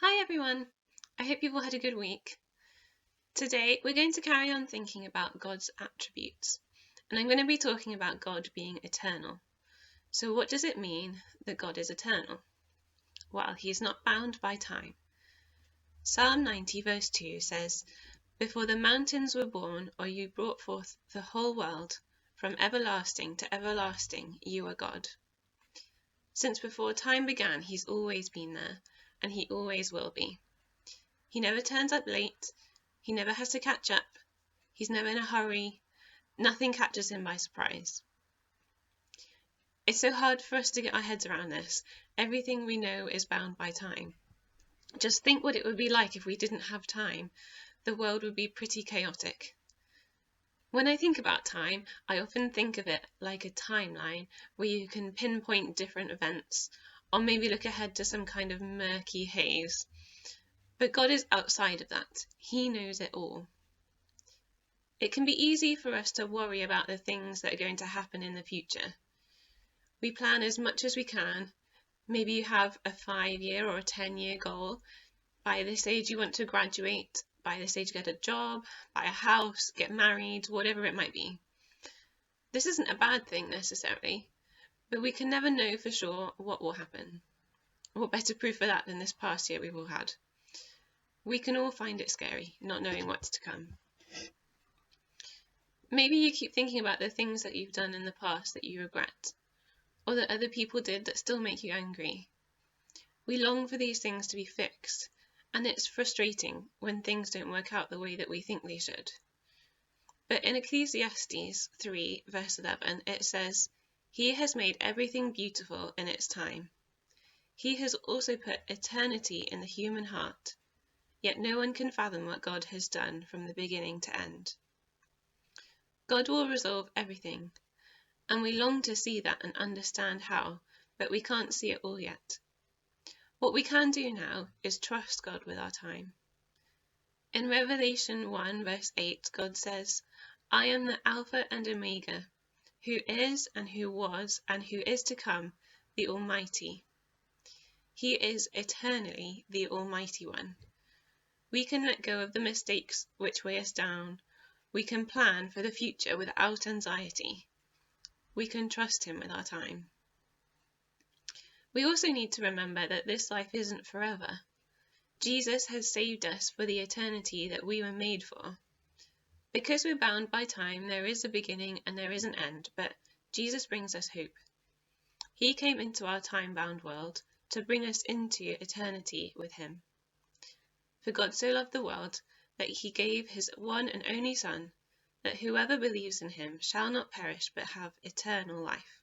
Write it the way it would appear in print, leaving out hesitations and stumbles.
Hi everyone! I hope you've all had a good week. Today we're going to carry on thinking about God's attributes, and I'm going to be talking about God being eternal. So what does it mean that God is eternal? Well, He's not bound by time. Psalm 90 verse 2 says, "Before the mountains were born, or you brought forth the whole world, from everlasting to everlasting you are God." Since before time began, He's always been there, and He always will be. He never turns up late. He never has to catch up. He's never in a hurry. Nothing catches him by surprise. It's so hard for us to get our heads around this. Everything we know is bound by time. Just think what it would be like if we didn't have time. The world would be pretty chaotic. When I think about time, I often think of it like a timeline where you can pinpoint different events, or maybe look ahead to some kind of murky haze. But God is outside of that. He knows it all. It can be easy for us to worry about the things that are going to happen in the future. We plan as much as we can. Maybe you have a 5-year or a 10-year goal. By this age you want to graduate, by this age get a job, buy a house, get married, whatever it might be. This isn't a bad thing necessarily, but we can never know for sure what will happen. What better proof for that than this past year we've all had? We can all find it scary, not knowing what's to come. Maybe you keep thinking about the things that you've done in the past that you regret, or that other people did that still make you angry. We long for these things to be fixed, and it's frustrating when things don't work out the way that we think they should. But in Ecclesiastes 3 verse 11 it says, "He has made everything beautiful in its time. He has also put eternity in the human heart, yet no one can fathom what God has done from the beginning to end." God will resolve everything, and we long to see that and understand how, but we can't see it all yet. What we can do now is trust God with our time. In Revelation 1 verse 8, God says, "I am the Alpha and Omega, who is and who was and who is to come, the Almighty." He is eternally the Almighty One. We can let go of the mistakes which weigh us down. We can plan for the future without anxiety. We can trust Him with our time. We also need to remember that this life isn't forever. Jesus has saved us for the eternity that we were made for. Because we're bound by time, there is a beginning and there is an end, but Jesus brings us hope. He came into our time-bound world to bring us into eternity with Him. For God so loved the world that He gave His one and only Son, that whoever believes in Him shall not perish but have eternal life.